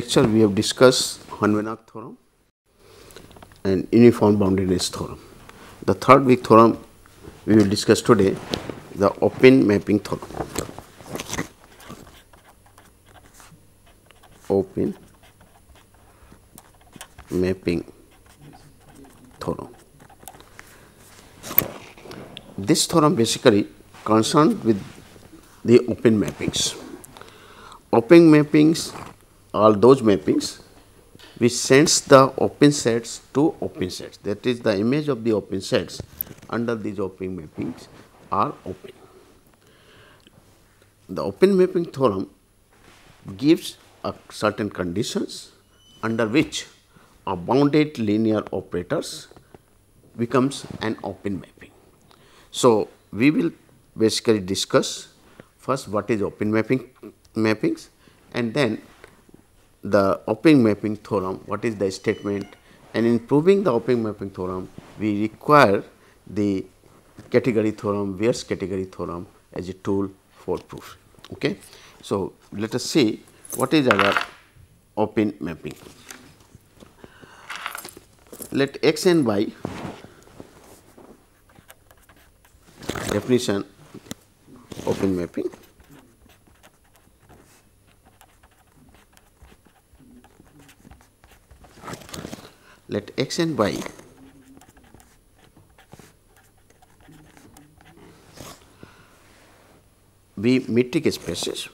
lecture we have discussed Hohenweg theorem and uniform boundariness theorem. The third week theorem we will discuss today, the open mapping theorem. Open mapping theorem. This theorem basically concerned with the open mappings. Open mappings are those mappings which sends the open sets to open sets. That is, the image of the open sets under these open mappings are open. The open mapping theorem gives a certain conditions under which a bounded linear operators becomes an open mapping. So, we will basically discuss first what is open mappings, and then the open mapping theorem, what is the statement, and in proving the open mapping theorem we require the category theorem, Weyer's category theorem as a tool for proof. Okay. So, let us see what is our open mapping. Let X and Y definition open mapping. Let X and Y be metric spaces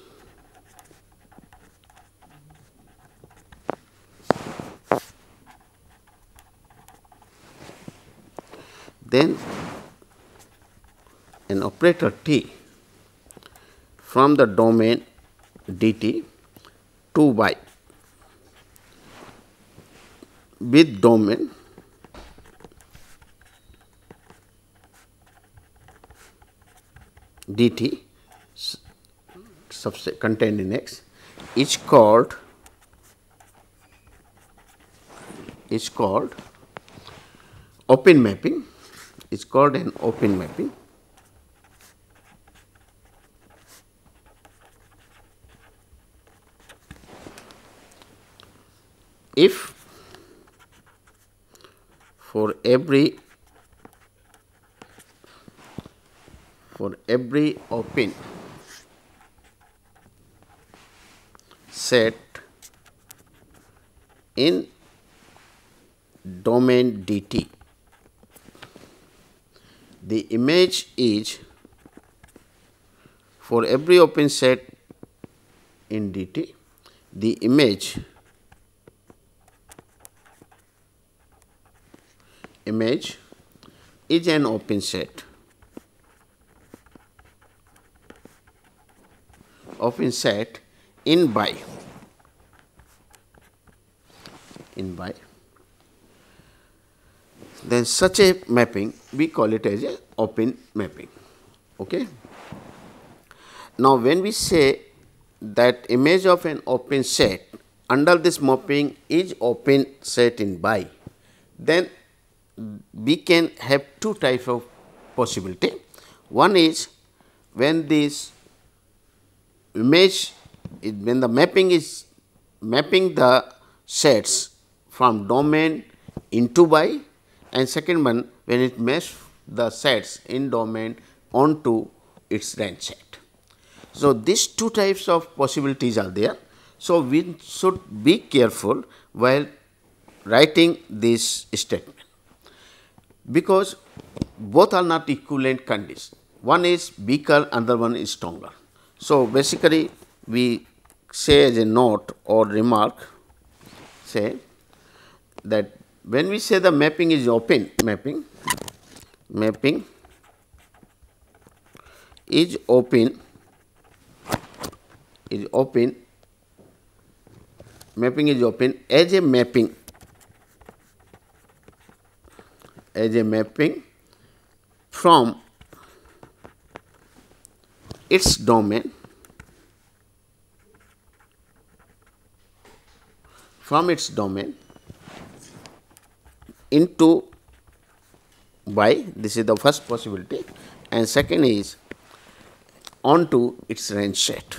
then an operator T from the domain dt to Y with domain dt contained in X is called open mapping, is called an open mapping. If for every open set in domain dt, the image is for every open set in dt, the image is an open set in Y. Then such a mapping we call it as a open mapping. Okay. Now, when we say that image of an open set under this mapping is open set in Y, then we can have two types of possibility. One is when this image when the mapping is mapping the sets from domain into Y, and second one when it maps the sets in domain onto its range set. So, these two types of possibilities are there. So, we should be careful while writing this statement, because both are not equivalent conditions. One is weaker, another one is stronger. So, basically we say as a note or remark, say that when we say the mapping is open, mapping is open as a mapping from its domain into Y. This is the first possibility, and second is onto its range set.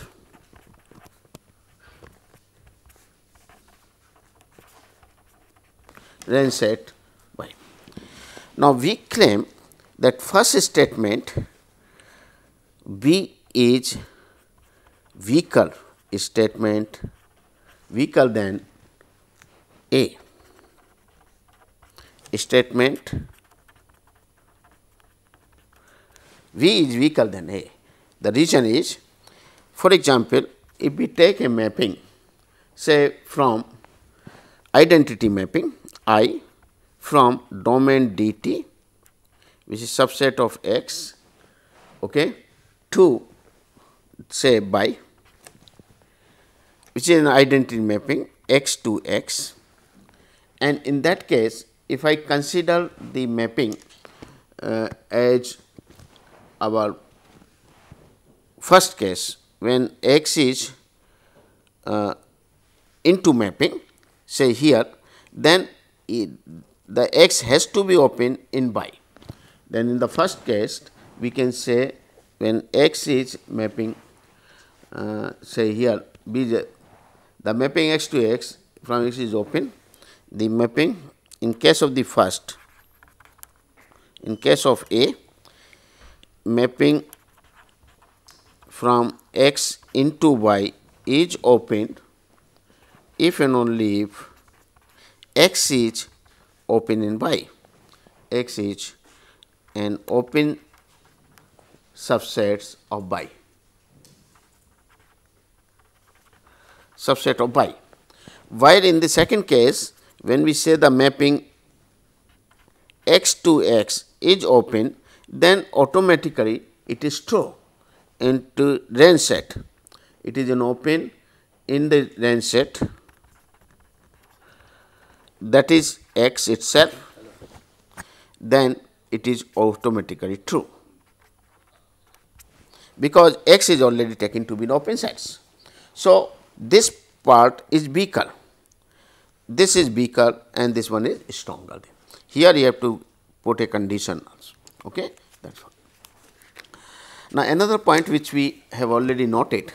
range set y. Now, we claim that first statement B is weaker statement, weaker than A statement. V is weaker than A. The reason is, for example, if we take a mapping, say from identity mapping I from domain dt, which is subset of x, okay, to say by, which is an identity mapping x to x, and in that case, if I consider the mapping as our first case, when x is into mapping, say here, then the x has to be open in by. Then in the first case, we can say when x is mapping, say here, the mapping x to x from x is open, the mapping in case of the first, in case of A, mapping from x into y is opened if and only if x is open in y, x is an open subset of y, subset of y. While in the second case, when we say the mapping x to x is open, then automatically it is true into range set. It is an open in the range set, that is x itself, then it is automatically true, because x is already taken to be in open sets. So, this part is weaker, this is weaker and this one is stronger. Here you have to put a condition also. Okay? That's all. Now, another point which we have already noted,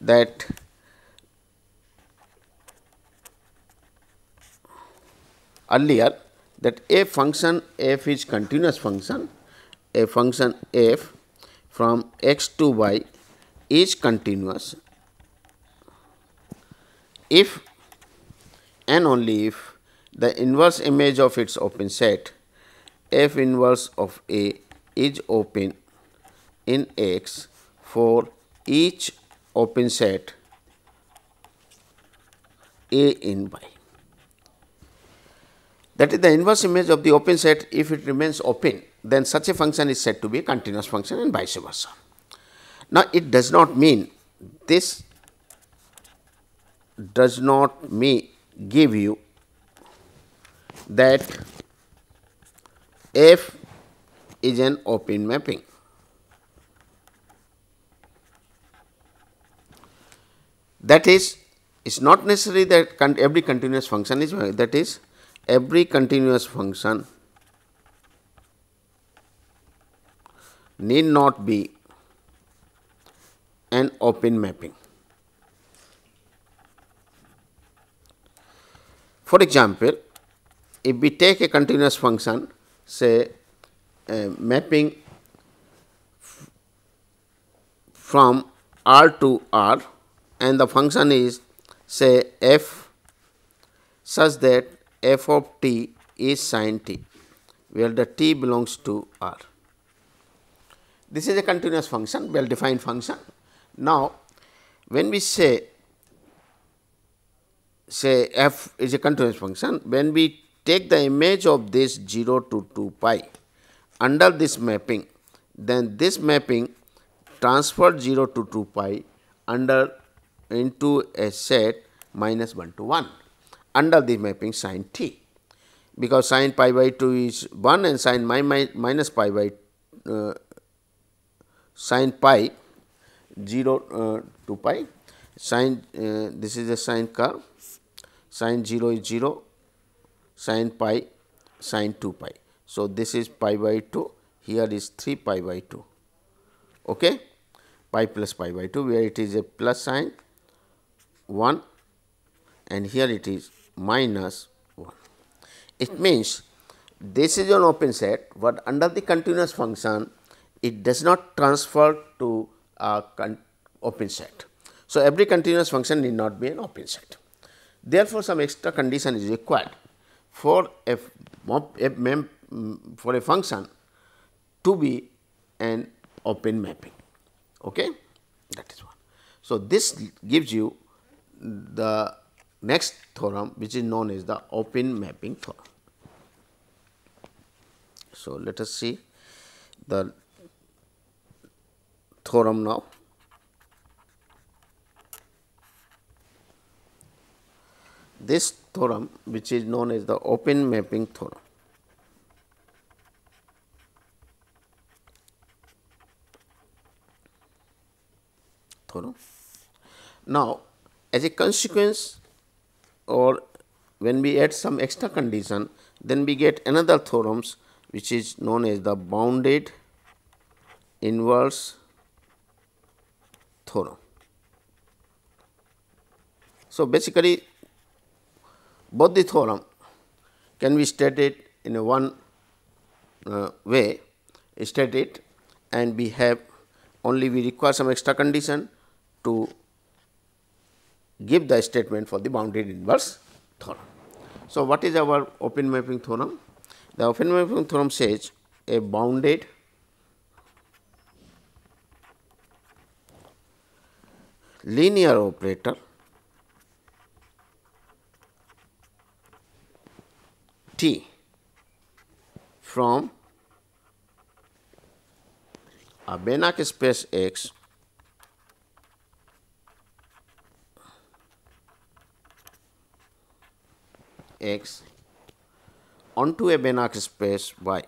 that earlier, that a function f is continuous function, a function f from x to y is continuous if and only if the inverse image of its open set f inverse of A is open in X for each open set A in Y. That is the inverse image of the open set. If it remains open, then such a function is said to be a continuous function and vice versa. Now, it does not mean, this does not give you that f is an open mapping. That is, it is not necessary that every continuous function is, that is, every continuous function need not be an open mapping. For example, if we take a continuous function, say mapping from R to R, and the function is say f such that f of t is sin t, where the t belongs to R. This is a continuous function, well defined function. Now, when we say f is a continuous function, when we take the image of this 0 to 2 pi under this mapping, then this mapping transfer 0 to 2 pi under into a set minus 1 to 1 under the mapping sin t, because sin pi by 2 is 1 and sin minus pi by sin pi 0 to pi, sin this is a sine curve, sin 0 is 0, sin pi sin 2 pi. So, this is pi by 2, here is 3 pi by 2, okay? Pi plus pi by 2, where it is a plus sign 1 and here it is minus 1. It means this is an open set, but under the continuous function it does not transfer to a open set. So, every continuous function need not be an open set. Therefore, some extra condition is required for for a function to be an open mapping. Okay? That is one. So, this gives you the next theorem, which is known as the open mapping theorem. So, let us see the theorem now. This theorem, which is known as the open mapping theorem. Now, as a consequence, or when we add some extra condition, then we get another theorems which is known as the bounded inverse theorem. So, basically both the theorem can be stated in a one way stated, and we have only we require some extra condition to give the statement for the bounded inverse theorem. So, what is our open mapping theorem? The open mapping theorem says a bounded linear operator T from a Banach space X onto a Banach space Y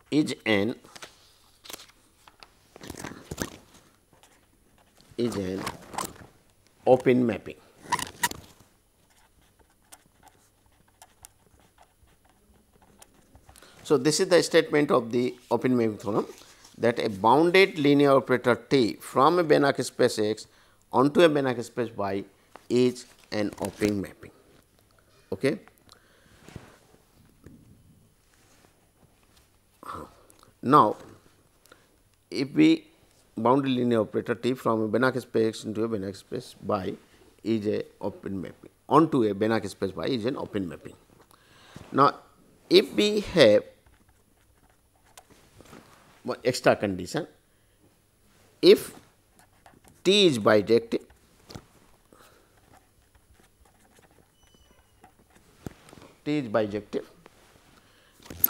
is an open mapping. So, this is the statement of the open mapping theorem, that a bounded linear operator T from a Banach space X onto a Banach space Y is an open mapping. Okay. Now, if we bounded linear operator T from a Banach space into a Banach space Y is a open mapping, onto a Banach space Y is an open mapping. Now, if we have one extra condition, if T is bijective,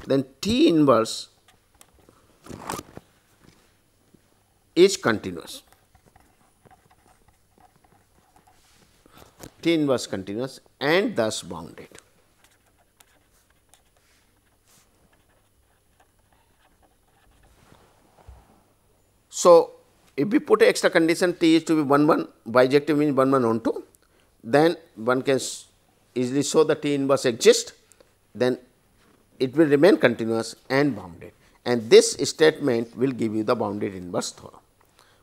then T inverse is continuous. T inverse continuous and thus bounded. So, if we put a extra condition T is to be 1 1, bijective means 1 1 on 2, then one can easily show the T inverse exists, then it will remain continuous and bounded, and this statement will give you the bounded inverse theorem.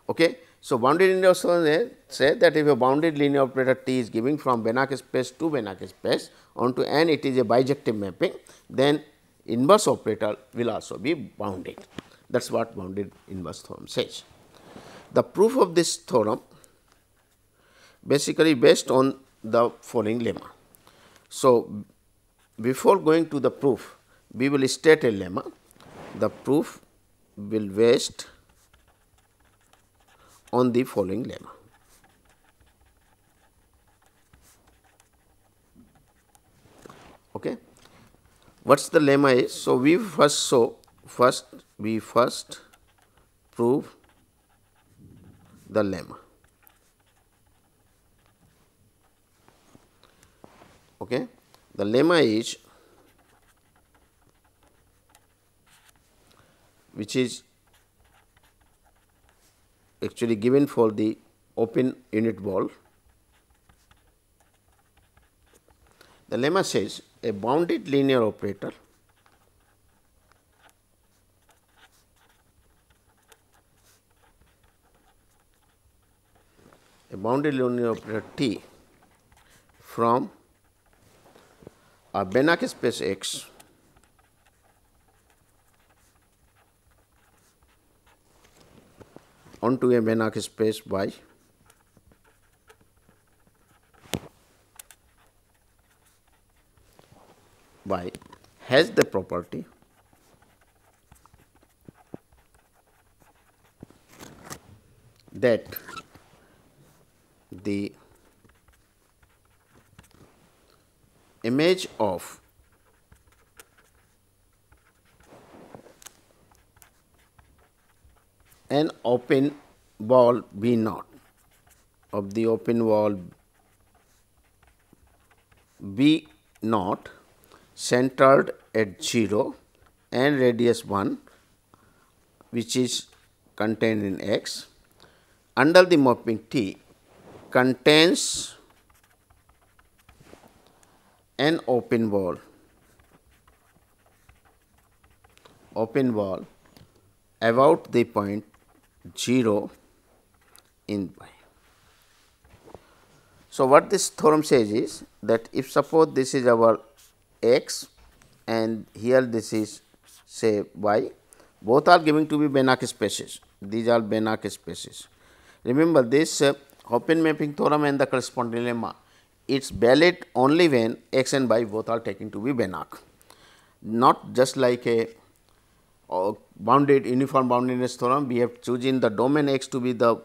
Okay. So, bounded inverse theorem says that if a bounded linear operator T is giving from Banach space to Banach space onto and it is a bijective mapping, then inverse operator will also be bounded. That is what bounded inverse theorem says. The proof of this theorem basically based on the following lemma. So, before going to the proof, we will state a lemma. The proof will based on the following lemma. Okay. What is the lemma is? So, we first prove the lemma. Okay. The lemma is, which is actually given for the open unit ball. The lemma says a bounded linear operator a bounded linear operator T from a Banach space X onto a Banach space Y has the property that the image of an open ball B naught of the open ball B naught centered at 0 and radius 1, which is contained in X under the mapping T contains an open ball about the point 0 in Y. So, what this theorem says is that if suppose this is our X and here this is say Y, both are given to be Banach spaces. These are Banach spaces. Remember this open mapping theorem and the corresponding lemma, it is valid only when X and Y both are taken to be Banach, not just like a bounded uniform boundedness theorem. We have chosen the domain X to be the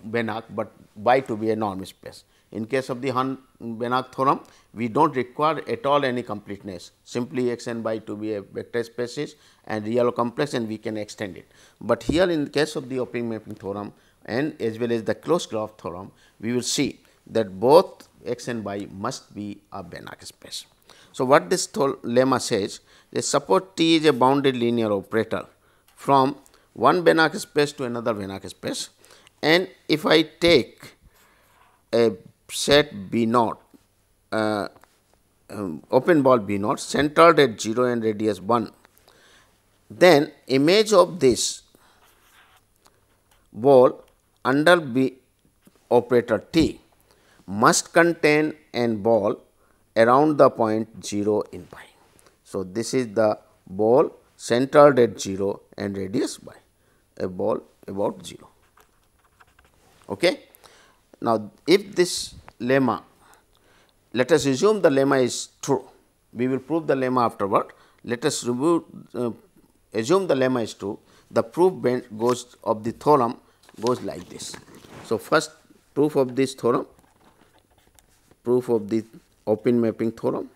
Banach, but Y to be a norm space. In case of the Banach theorem, we do not require at all any completeness, simply X and Y to be a vector spaces and real or complex, and we can extend it. But here in the case of the open mapping theorem and as well as the closed graph theorem, we will see that both X and Y must be a Banach space. So, what this lemma says is suppose T is a bounded linear operator from one Banach space to another Banach space, and if I take a set B naught open ball B naught centered at 0 and radius 1, then image of this ball under B operator T must contain an ball around the point 0 in Y. So, this is the ball centered at 0 and radius Y, a ball about 0. Okay. Now, if this lemma, let us assume the lemma is true, we will prove the lemma afterward. Let us assume the lemma is true. The proof goes of the theorem goes like this. So, first proof of this theorem, proof of the open mapping theorem,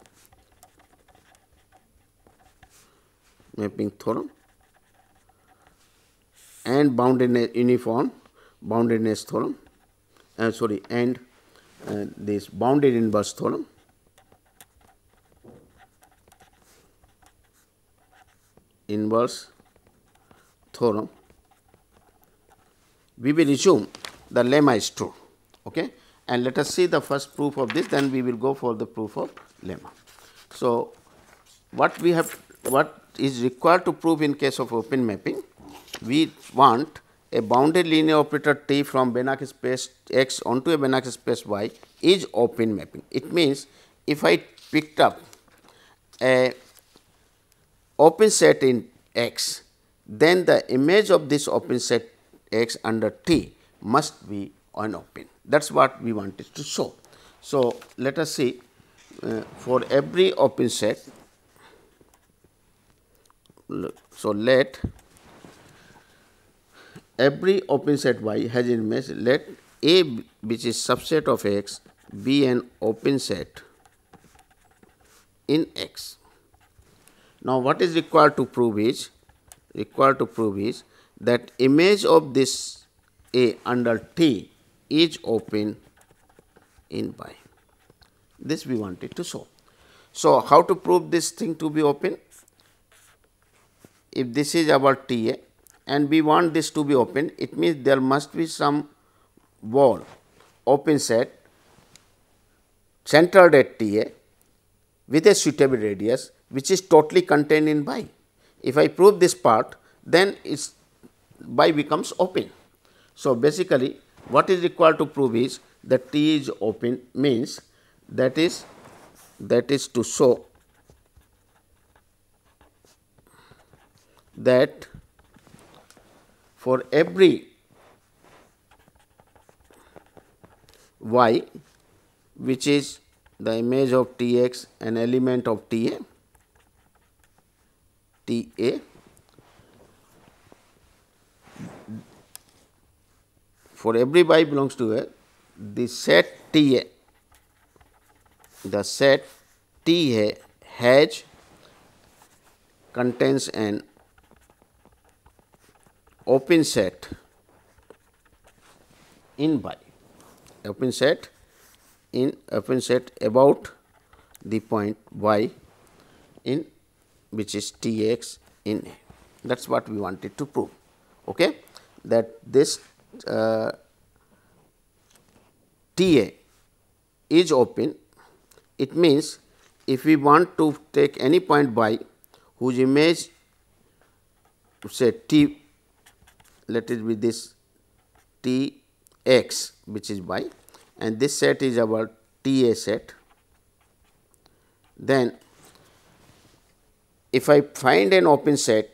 and boundedness uniform boundedness theorem, and this bounded inverse theorem, we will assume the lemma is true. Okay. And let us see the first proof of this, then we will go for the proof of lemma. So, what is required to prove in case of open mapping? We want a bounded linear operator T from Banach space X onto a Banach space Y is open mapping. It means, if I picked up a open set in X, then the image of this open set X under T must be on open. That is what we wanted to show. So, let us see for every open set. So, let every open set Y has an image, let A, which is subset of X, be an open set in X. Now, what is required to prove is that image of this A under T is open in Y. This we wanted to show. So, how to prove this thing to be open? If this is our T A and we want this to be open, it means there must be some ball open set centered at T A with a suitable radius which is totally contained in Y. If I prove this part, then Y becomes open. So, basically what is required to prove is the T is open means that is to show that for every y which is the image of T x, an element of T A, for every y belongs to A, the set T A, has contains an open set in y, open set about the point y in which is T x in A. That is what we wanted to prove, okay? That this T A is open. It means if we want to take any point y whose image, say T, let it be this T x which is y, and this set is our T A set, then if I find an open set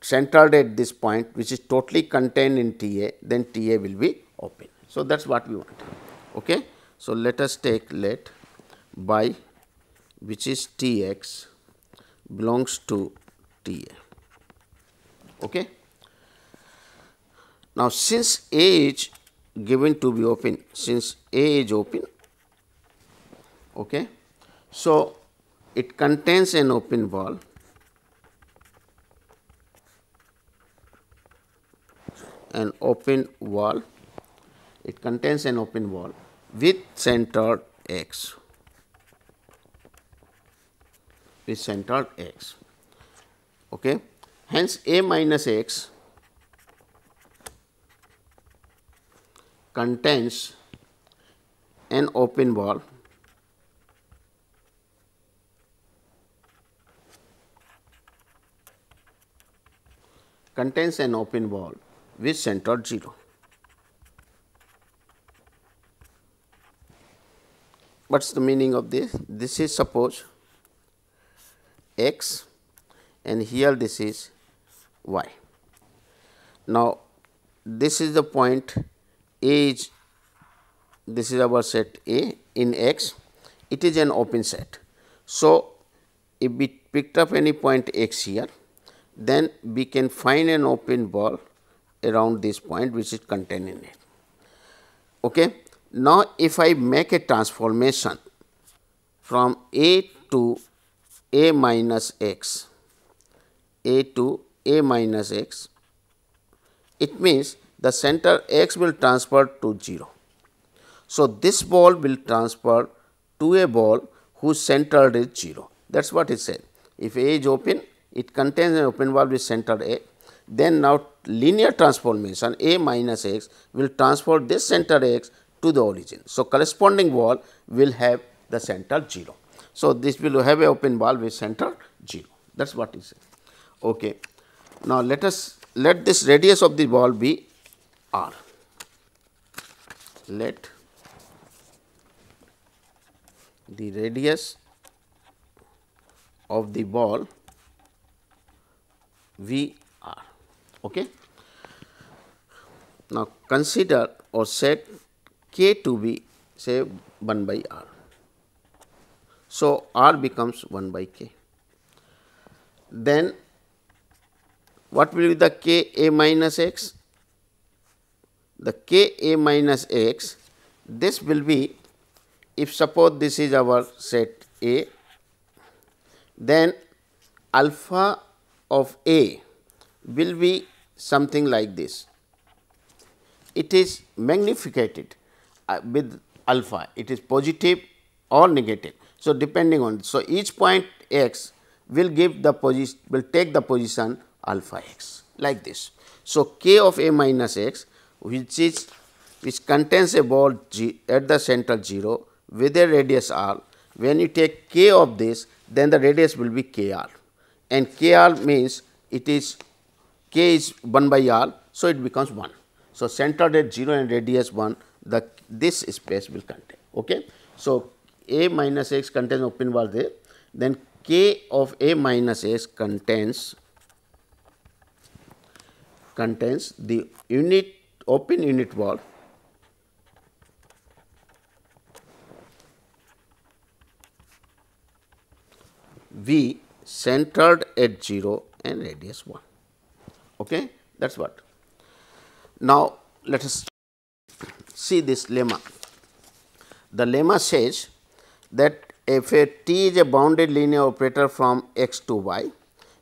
centered at this point which is totally contained in T A, then T A will be open. So, that is what we want. Okay. So, let us take let y which is T x belongs to T A. Okay. Now, since A is given to be open, since A is open, okay, so it contains an open wall it contains an open wall with centered x, okay. Hence, A minus x contains an open wall with centered 0. What is the meaning of this? This is suppose x and here this is y. Now, this is the point A is, this is our set A in x, it is an open set. So, if we picked up any point x here, then we can find an open wall around this point which is contained in it. Okay. Now, if I make a transformation from A to A minus x, it means the center x will transfer to 0. So, this ball will transfer to a ball whose center is 0. That is what it said. If A is open, it contains an open wall with center A. Then now linear transformation A minus x will transfer this center x to the origin. So, corresponding wall will have the center 0. So, this will have a open wall with center 0. That is what it said. Okay. Now, let this radius of the ball be r. Let the radius of the ball v r. Okay. Now, consider or set k to be say 1 by r. So, r becomes 1 by k. Then what will be the k a minus x? The k a minus x, this will be, if suppose this is our set A, then alpha of A will be something like this. It is magnified with alpha, it is positive or negative. So, depending on, so each point x will give the position, will take the position alpha x like this. So, k of A minus x which contains a ball G at the center 0 with a radius r. When you take k of this, then the radius will be k r, and k r means it is k is 1 by r. So, it becomes 1. So, centered at 0 and radius 1, the this space will contain. Okay. So, A minus x contains open wall there, then K of A minus x contains the unit open unit wall V centered at 0 and radius 1. Okay? That is what. Now, let us see this lemma. The lemma says that if a T is a bounded linear operator from x to y,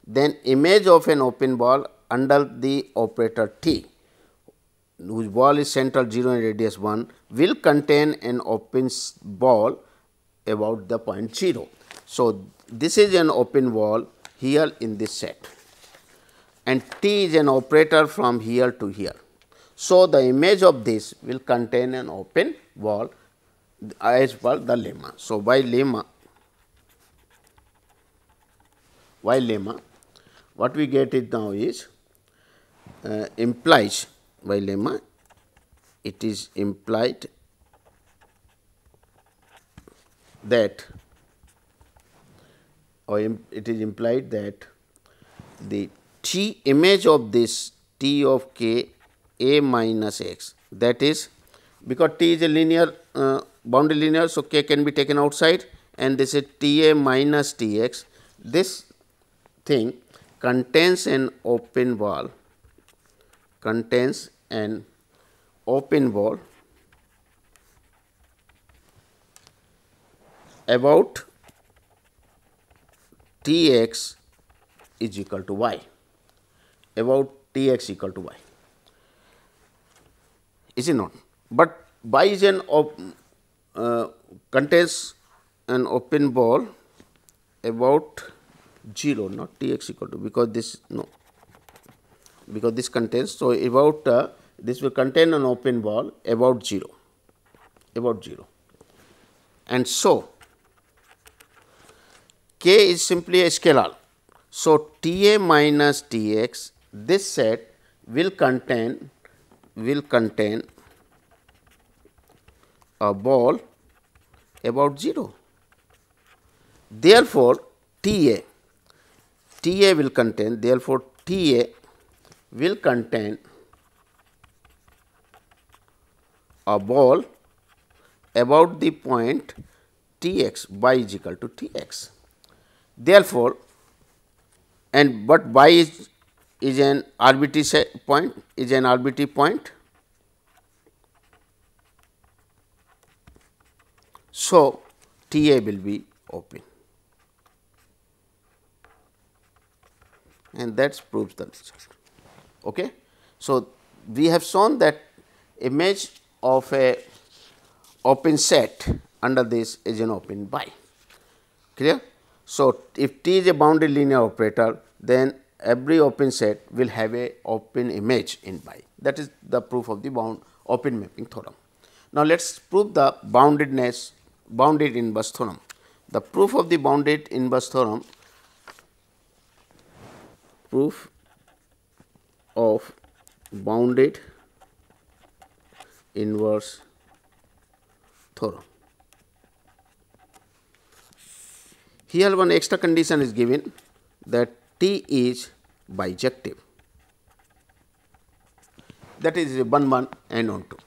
then image of an open ball under the operator T, whose ball is central 0 and radius 1, will contain an open ball about the point 0. So, this is an open ball here in this set, and T is an operator from here to here. So, the image of this will contain an open ball as per the lemma. So, by lemma, what we get it now is implies by lemma, it is implied that, or it is implied that the T image of this T of K A minus x, that is because T is a linear bounded linear. So, K can be taken outside and this is T A minus T x. This thing contains an open ball, about T x is equal to y, about T x equal to y, is it not? But y is an contains an open ball about 0, not T x equal to, because this no, because this contains. So, about this will contain an open ball about 0, and so K is simply a scalar. So, T A minus T x, this set will contain a ball about 0. Therefore, T A will contain, therefore, T A will contain a ball about the point T x, y is equal to T x. Therefore, and but y is an arbitrary point, so T A will be open, and that proves the result. Okay. So, we have shown that image of a open set under this is an open by. Clear? So, if T is a bounded linear operator, then every open set will have a open image in by. That is the proof of the open mapping theorem. Now, let us prove the bounded inverse theorem. The proof of the bounded inverse theorem, proof of bounded inverse theorem. Here one extra condition is given, that T is bijective, that is 1 1 and on 2.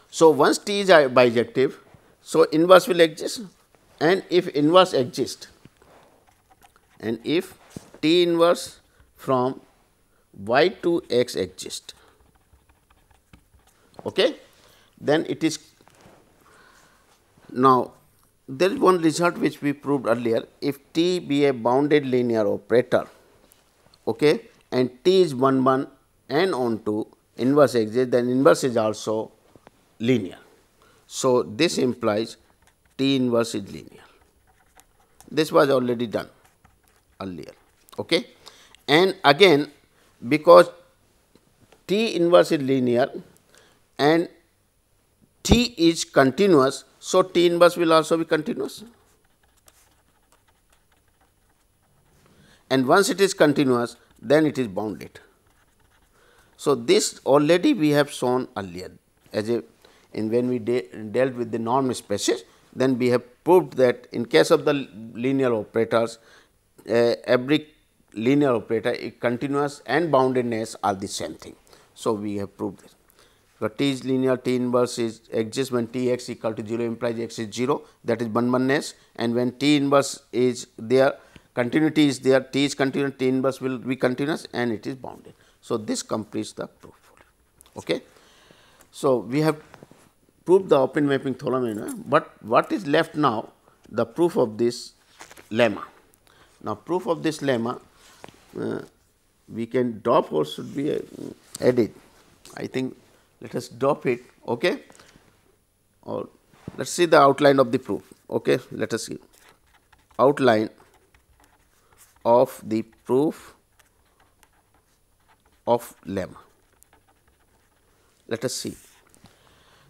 So, once T is bijective, so inverse will exist, and if inverse exists, and if T inverse from y to x exists, okay, then it is. Now, there is one result which we proved earlier. If T be a bounded linear operator, okay, and T is 1 1 and on 2 inverse exists, then inverse is also linear. So, this implies T inverse is linear. This was already done earlier. Okay. And again, because T inverse is linear and T is continuous, so T inverse will also be continuous. And once it is continuous, then it is bounded. So, this already we have shown earlier as a and when we dealt with the norm spaces, then we have proved that in case of the linear operators, every linear operator is continuous and boundedness are the same thing. So, we have proved this. So, T is linear, T inverse is exists when T x equal to 0 implies x is 0, that is one-oneness, and when T inverse is there, continuity is there, T is continuous, T inverse will be continuous and it is bounded. So, this completes the proof. Okay. So, we have proved the open mapping theorem, but what is left now? The proof of this lemma. Now, proof of this lemma we can drop or should be added. I think let us drop it, okay, or let us see the outline of the proof. Okay. Let us see outline of the proof of lemma. Let us see.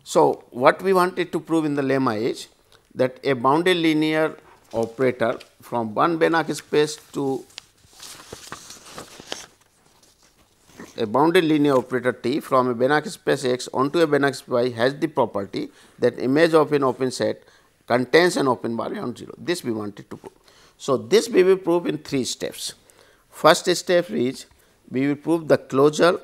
So, what we wanted to prove in the lemma is that a bounded linear operator from one Banach space to a bounded linear operator T from a Banach space X onto a Banach space Y has the property that image of an open set contains an open bar around 0. This we wanted to prove. So, this we will prove in 3 steps. First step is we will prove the closure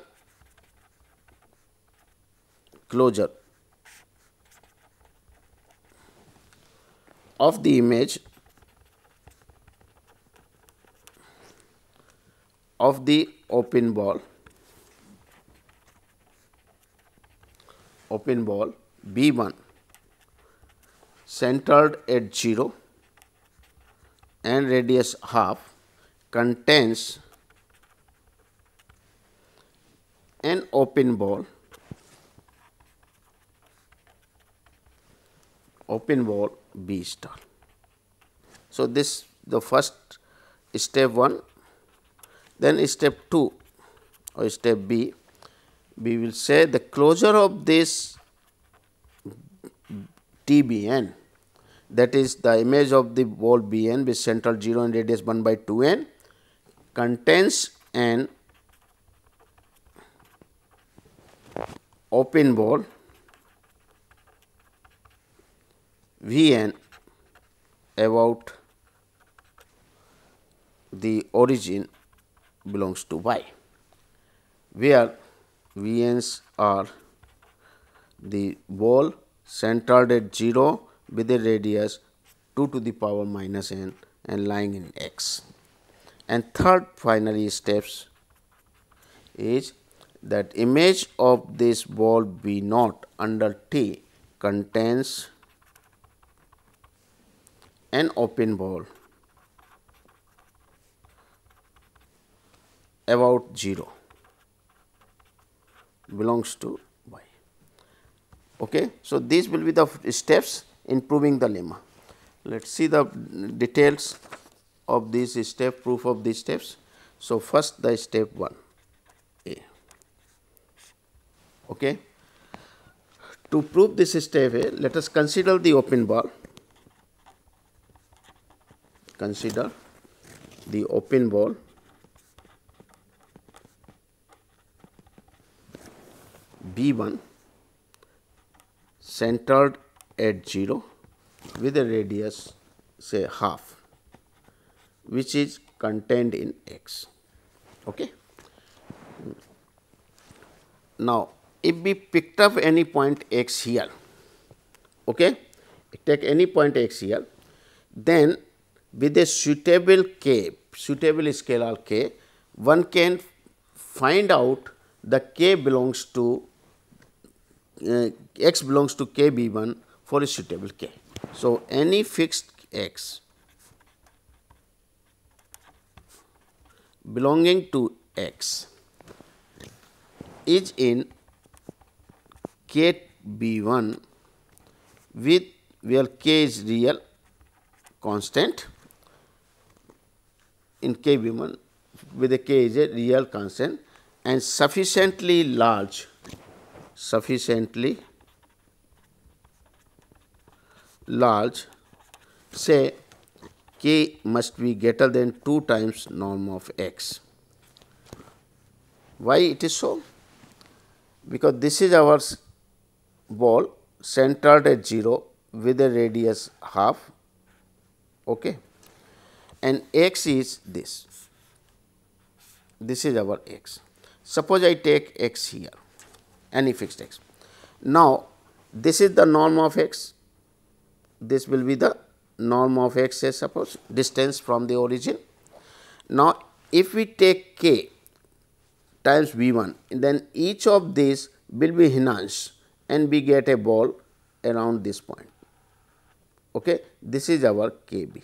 of the image of the open ball B1 centered at 0 and radius half contains an open ball B star. So, this the first step 1, then step 2 or step B, we will say the closure of this TBN, that is the image of the ball Bn with central 0 and radius 1 by 2n contains an open ball Vn about the origin belongs to Y, where Vn's are the ball centered at 0 with a radius 2 to the power minus n and lying in X. And third finally steps is that image of this ball B naught under T contains an open ball about 0 belongs to Y. Okay. So, these will be the steps in proving the lemma. Let us see the details of this step, proof of these steps. So, first the step 1 A. Okay. To prove this step A, let us consider the open ball. Consider the open ball B1 centered at 0 with a radius say half, which is contained in X. Okay. Now, if we picked up any point X here, okay, take any point X here, then with a suitable K, suitable scalar K, one can find out the K belongs to X belongs to K B1 for a suitable K. So, any fixed X belonging to X is in K B1 with where K is real constant, in K B1 with a K is a real constant and sufficiently large, say K must be greater than 2 times norm of X. Why it is so? Because this is our ball centered at 0 with a radius half, okay, and x is this. This is our x. Suppose I take x here, any fixed x. Now, this is the norm of x, this will be the norm of x, say suppose distance from the origin. Now, if we take k times v 1, then each of these will be enhanced and we get a ball around this point. Okay. This is our k b.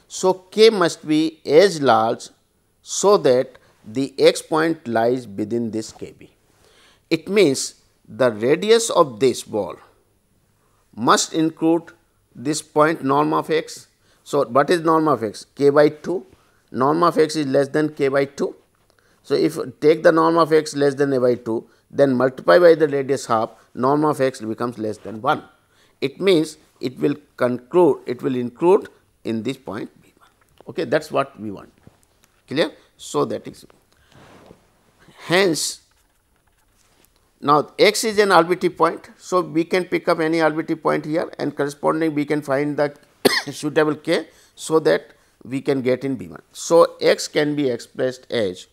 So, k must be as large so that the x point lies within this k b. It means the radius of this ball must include this point norm of x. So, what is norm of x? K by 2, norm of x is less than k by 2. So, if take the norm of x less than a by 2, then multiply by the radius half, norm of x becomes less than 1. It means it will include in this point b 1. Okay, that is what we want, clear. So, that is hence. Now, x is an arbitrary point. So, we can pick up any arbitrary point here and corresponding we can find the suitable k, so that we can get in b 1. So, x can be expressed as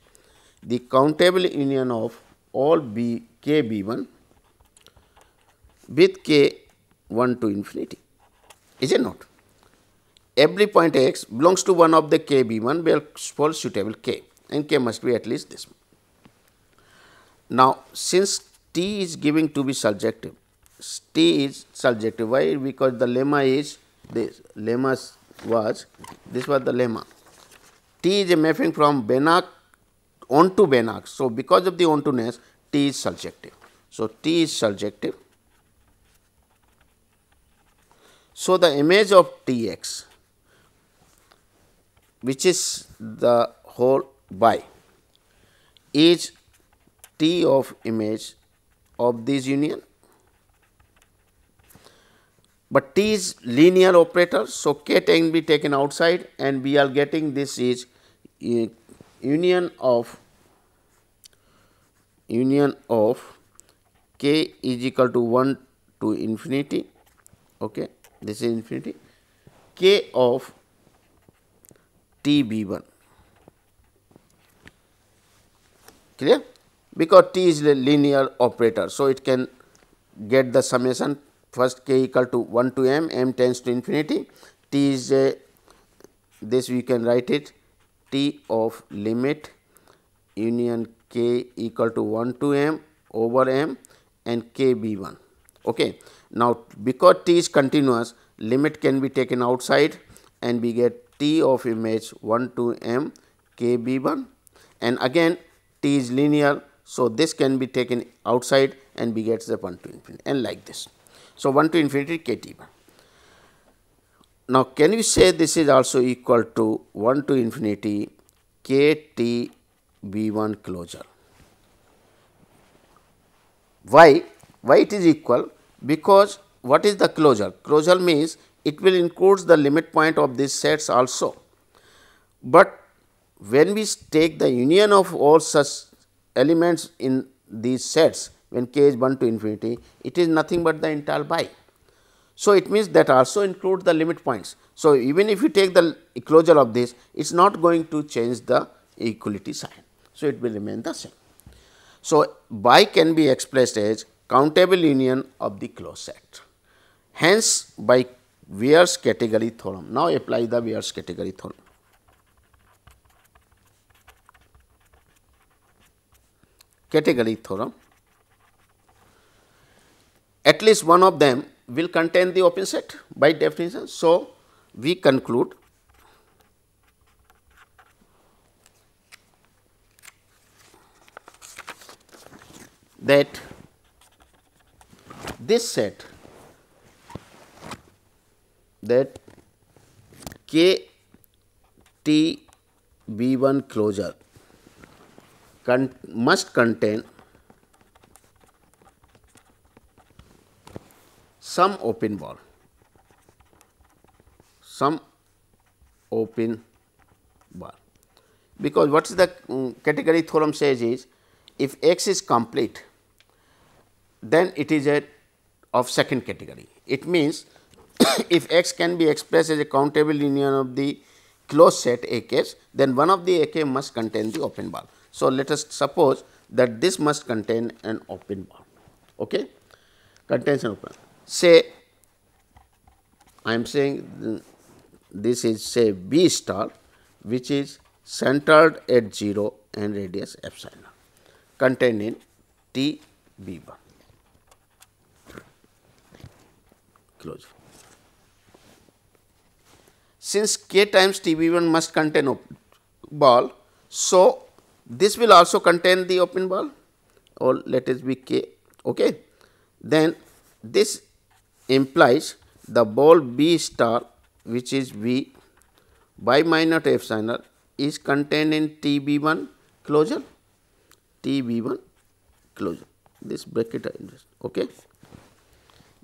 the countable union of all k b 1 with k 1 to infinity, is it not? Every point x belongs to one of the k b 1 for suitable k, and k must be at least this. Now, since T is given to be surjective, T is surjective. Why? Because the lemma is this. This was the lemma. T is a mapping from Banach onto Banach. So, because of the onto-ness, T is surjective. So, T is surjective. So, the image of T x, which is the whole y, is T of image of this union, but T is linear operator. So, k can be taken outside and we are getting this is union of k is equal to 1 to infinity, okay. This is infinity, k of T b 1, clear, because T is a linear operator. So, it can get the summation first k equal to 1 to m tends to infinity, T is a this we can write it T of limit union k equal to 1 to m over m and k b 1. Okay. Now, because T is continuous, limit can be taken outside and we get T of image 1 to m k b 1, and again T is linear. So, this can be taken outside and we get the 1 to infinity and like this. So, 1 to infinity k t 1. Now, can we say this is also equal to 1 to infinity k t b 1 closure? Why it is equal? Because what is the closure? Closure means it will include the limit point of these sets also, but when we take the union of all such elements in these sets when k is 1 to infinity, it is nothing but the entire y. So, it means that also includes the limit points. So, even if you take the closure of this, it is not going to change the equality sign. So, it will remain the same. So, y can be expressed as countable union of the closed set. Hence, by Weyer's category theorem. Now, apply the Weyer's category theorem. Category theorem, at least one of them will contain the open set by definition. So, we conclude that this set, that k t b 1 closure must contain some open ball, because what is the category theorem says is, if x is complete, then it is a of second category. It means if X can be expressed as a countable union of the closed set A Ks, then one of the A K must contain the open ball. So, let us suppose that this must contain an open ball. Okay? Contains an open. Say, I am saying this is say B star, which is centered at 0 and radius epsilon, contained in T B 1 closure. Since K times T B 1 must contain open ball, so this will also contain the open ball, or let it be K. Okay. Then this implies the ball B star, which is V by mu naught epsilon, is contained in T B 1 closure, T B 1 closure, this bracket I invest. Okay.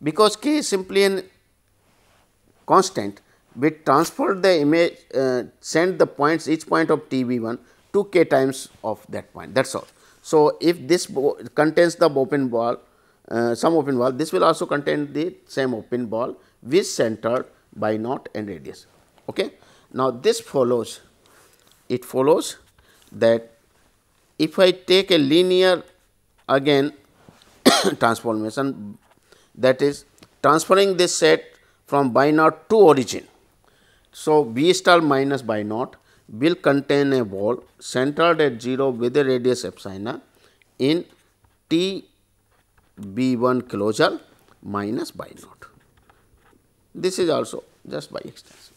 Because K is simply an constant, we transfer the image, send the points, each point of T B 1 to K times of that point, that is all. So, if this contains the open ball, some open ball, this will also contain the same open ball which centered by naught and radius. Okay. Now, this follows, it follows that if I take a linear again transformation, that is transferring this set from by naught to origin. So, B star minus by naught will contain a ball centered at 0 with a radius epsilon in T B 1 closure minus by naught. This is also just by extension.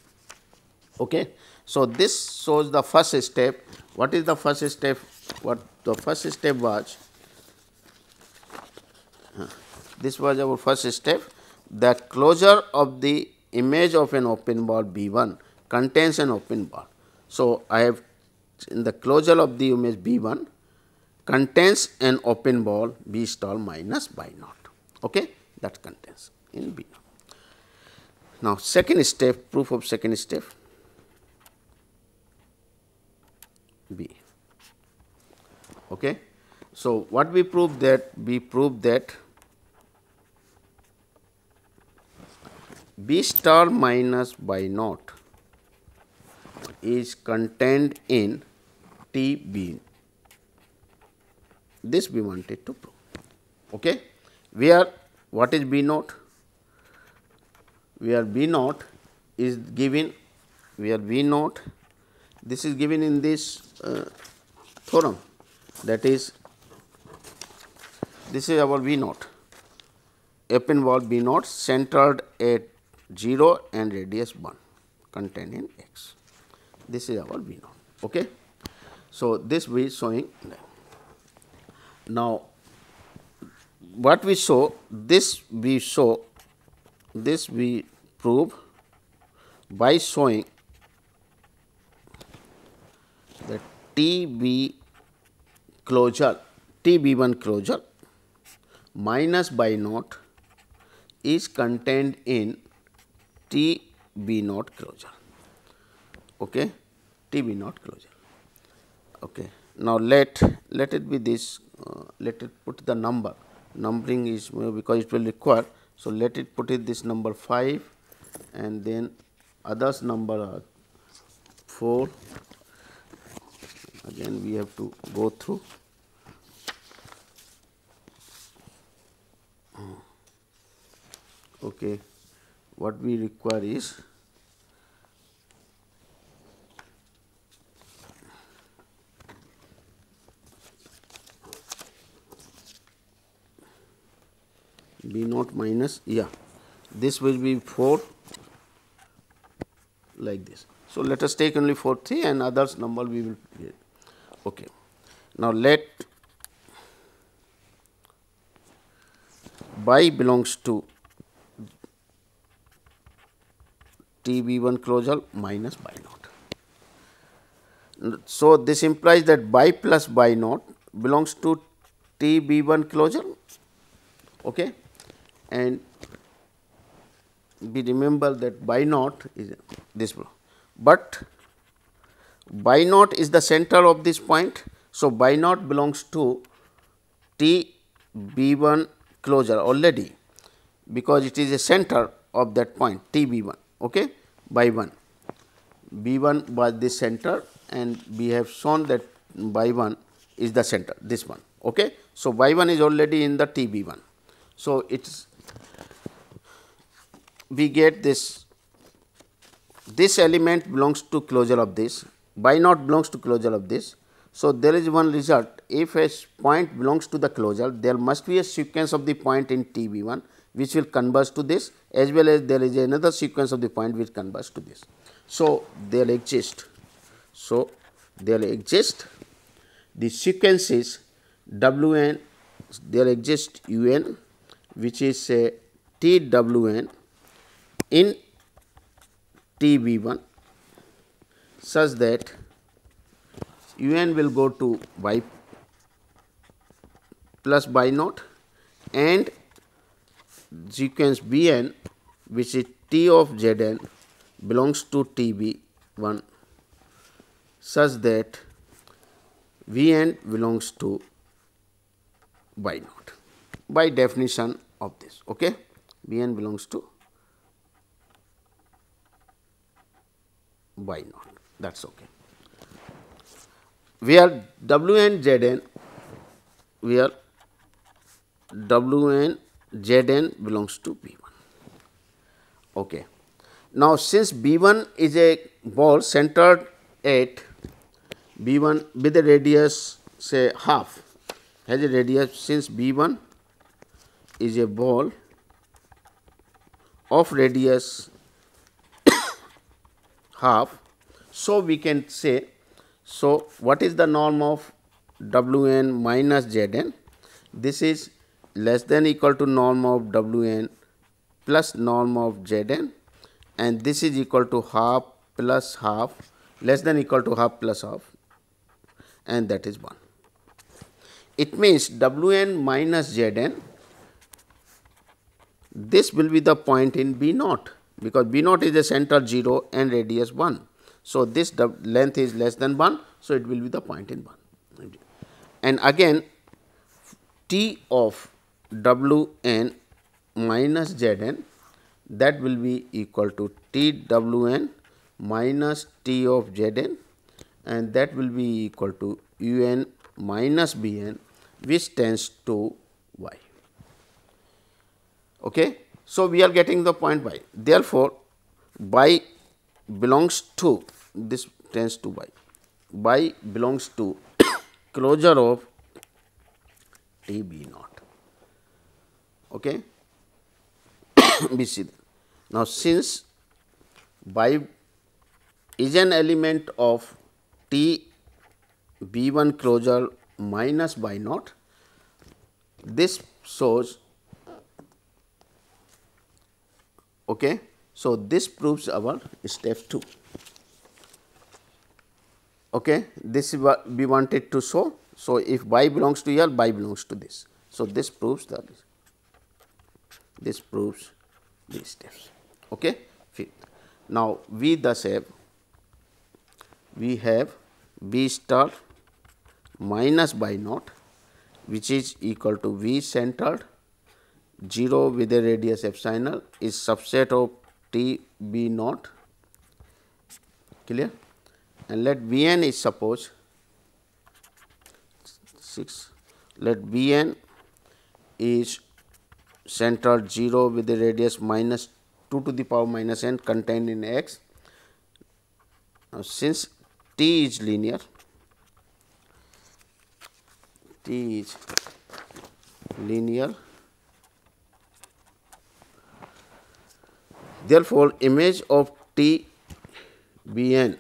Okay. So, this shows the first step. What is the first step? What the first step was? This was our first step. The closure of the image of an open ball B 1 contains an open ball. So, I have in the closure of the image B 1 contains an open ball B star minus by naught. Okay. That contains in B naught. Now, second step, proof of second step B. Okay. So, what we proved that? We proved that B star minus by naught is contained in T B. This we wanted to prove. Okay. Where what is B naught? Where B naught is given, where B naught, this is given in this theorem, that is, this is our B naught, open ball B naught centered at 0 and radius 1 contained in X. This is our B naught. Okay. So, this we showing. Now, what we show, this we show, this we prove by showing that T B closure, T B 1 closure minus by naught is contained in T B naught closure. Okay. T B naught closure. Okay. Now, let it be this, let it put the number, numbering is because it will require. So, let it put it this number 5 and then others number are 4, again we have to go through. Okay. What we require is B naught minus, yeah, this will be 4 like this. So, let us take only 4 3 and others number we will get. Okay. Now, let by belongs to T B 1 closure minus by naught. So, this implies that by plus by naught belongs to T B 1 closure. Okay. And we remember that by naught is this, but by naught is the center of this point. So, by naught belongs to T B 1 closure already. because it is a center of that point T B 1, okay, by 1. B 1 was the center, and we have shown that by 1 is the center, this one. Okay. So, by 1 is already in the T B 1. So, it is we get this element belongs to closure of this, by naught belongs to closure of this. So, there is one result, if a point belongs to the closure, there must be a sequence of the point in T B 1 which will converge to this, as well as there is another sequence of the point which converge to this. So, there exist. So, there exist the sequences W n, there exists U n which is a T W n in T B 1 such that U n will go to y plus y naught, and sequence B n which is T of Z n belongs to T B 1 such that V n belongs to y naught by definition of this. Okay? V n belongs to y naught, that is okay. Where W n Z n, where W n Z n belongs to B 1. Okay. Now, since B 1 is a ball centered at B 1 with a radius say half, has a radius, since B 1 is a ball of radius half. So, we can say, so what is the norm of W n minus Z n? This is less than equal to norm of W n plus norm of Z n, and this is equal to half plus half, less than equal to half plus half, and that is 1. It means W n minus Z n, this will be the point in B naught, because B naught is a center 0 and radius 1. So, this length is less than 1. So, it will be the point in 1. And again T of W n minus Z n, that will be equal to T W n minus T of Z n, and that will be equal to U n minus B n, which tends to y. Okay. So, we are getting the point y. Therefore, y belongs to, this tends to y, y belongs to closure of T B naught. Okay. We see that. Now, since y is an element of T B 1 closure minus y naught, this shows. Okay. So, this proves our step 2. Okay. This is what we wanted to show. So, if y belongs to here, y belongs to this. So, this proves that, this proves these steps. Okay. Fifth. Now, we thus have, we have V star minus y naught, which is equal to V centered 0 with a radius epsilon is subset of T B naught, clear, and let V n is suppose 6, let V n is centered 0 with a radius minus 2 to the power minus n contained in X. Now, since T is linear, T is linear, therefore, image of T B n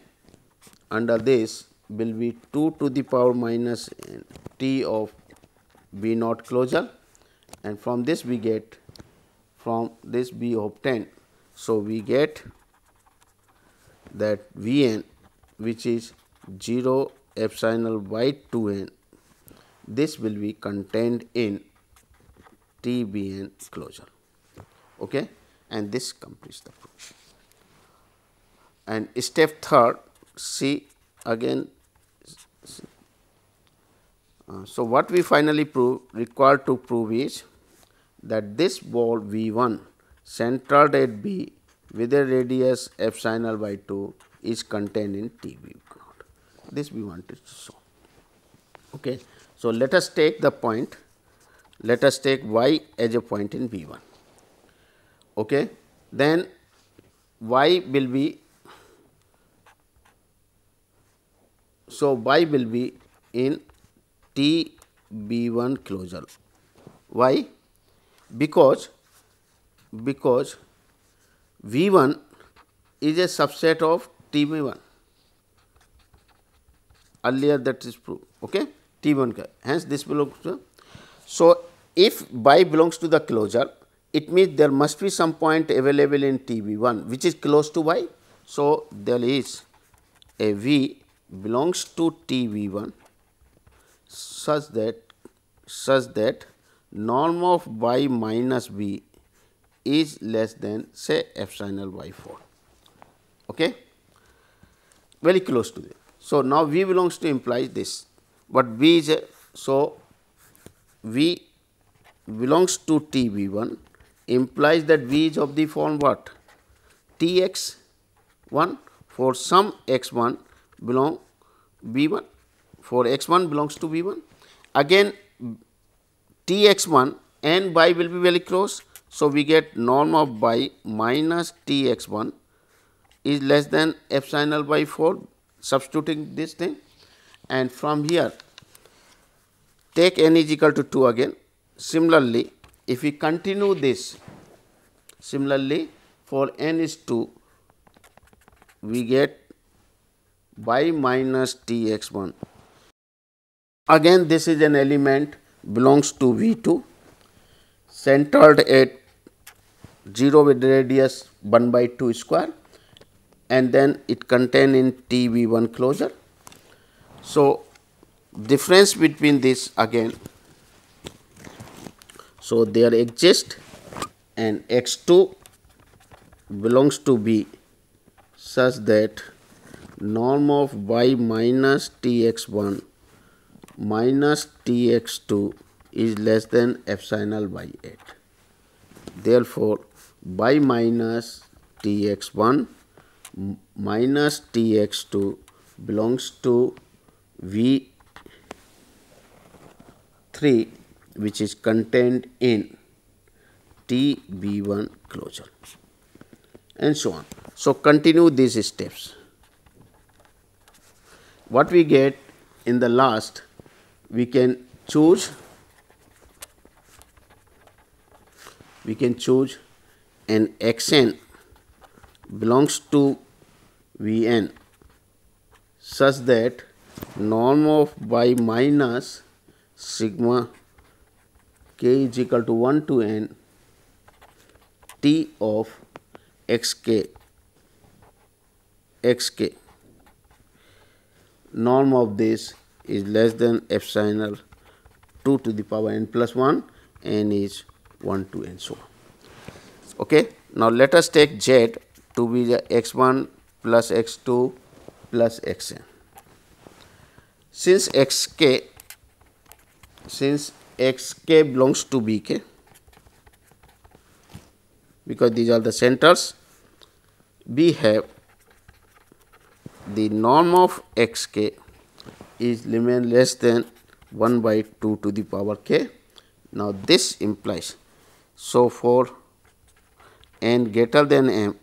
under this will be 2 to the power minus n T of B naught closure, and from this we get, from this we obtain. So, we get that V n which is 0 epsilon by 2 n, this will be contained in T B n closure. Okay. And this completes the proof. And step 3rd, see again. So, what we finally required to prove is that this ball V1 centered at B with a radius epsilon by 2 is contained in TV naught. This we wanted to show. Okay. So, let us take the point, let us take y as a point in V1. Okay. Then y will be, so y will be in T B1 closure. Why? Because V1 is a subset of T1. Earlier that is proved. Okay, T1. Hence, this belongs to. So, if y belongs to the closure, it means there must be some point available in Tb1 which is close to y. So, there is a V belongs to Tv1 such that norm of y minus b is less than, say, epsilon by 4. Okay? Very close to this. So, now V belongs to implies this, but V is a, so V belongs to Tb1 implies that V is of the form what? Tx1 for some x1 belong B1, for x1 belongs to B1. Again Tx1 and y will be very close. So, we get norm of y minus Tx1 is less than epsilon by 4, substituting this thing, and from here take n is equal to 2 again. Similarly, if we continue this, similarly for n is 2, we get y minus Tx1. Again this is an element belongs to V2 centered at 0 with radius 1 by 2 square, and then it contained in Tb1 closure. So, difference between this again, so there exists and x2 belongs to B such that norm of y minus Tx1 minus Tx2 is less than epsilon by 8. Therefore, y minus Tx1 minus Tx2 belongs to V3 which is contained in Tb1 closure, and so on. So, continue these steps. What we get in the last, we can choose an xn belongs to Vn such that norm of y minus sigma k is equal to 1 to n T of xk norm of this is less than epsilon 2 to the power n plus 1, n is 1 to n, so on. Okay. Now, let us take z to be the x1 plus x2 plus xn. Since xk belongs to bk, because these are the centers, we have the norm of xk is remain less than 1 by 2 to the power k. Now, this implies, so for n greater than m,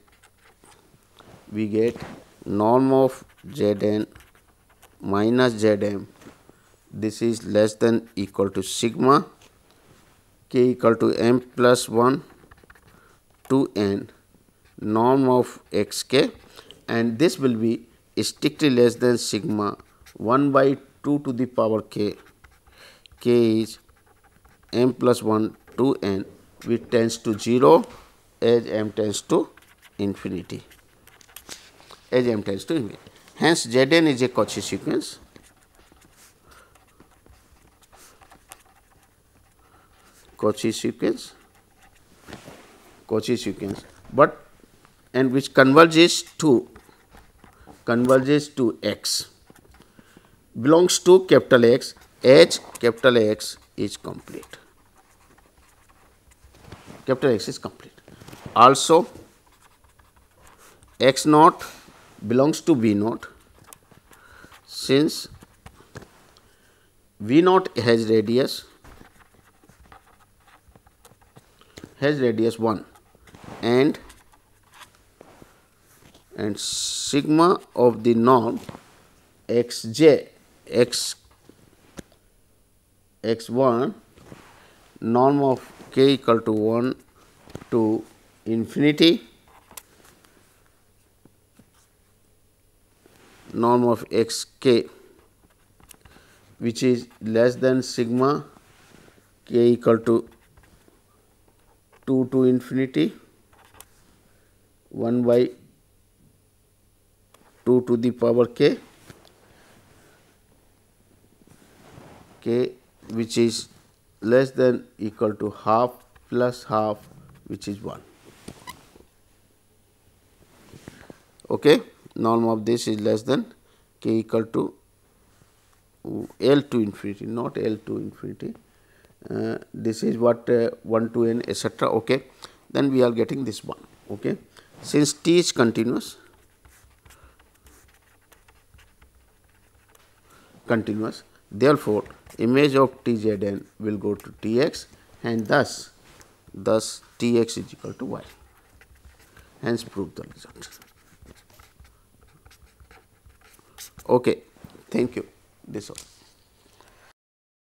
we get norm of Zn minus Zm, this is less than equal to sigma k equal to m plus 1 to n norm of xk, and this will be strictly less than sigma 1 by 2 to the power k, k is m plus 1 to n, which tends to 0 as m tends to infinity, Hence, Zn is a Cauchy sequence, but and which converges to x, belongs to capital X, as capital X is complete. capital X is complete. Also, x naught belongs to V naught, since V naught has radius 1, and sigma of the norm xj x1, norm of k equal to 1 to infinity, norm of xk, which is less than sigma k equal to 2 to infinity 1 by 2 to the power k, which is less than equal to half plus half, which is 1. Okay. Norm of this is less than k equal to L to infinity, not L to infinity. This is what 1 to n, etc. Okay. Then we are getting this one. Okay. Since t is continuous, therefore, image of T z n will go to T x, and thus T x is equal to y. Hence, prove the result. Okay. Thank you. This all.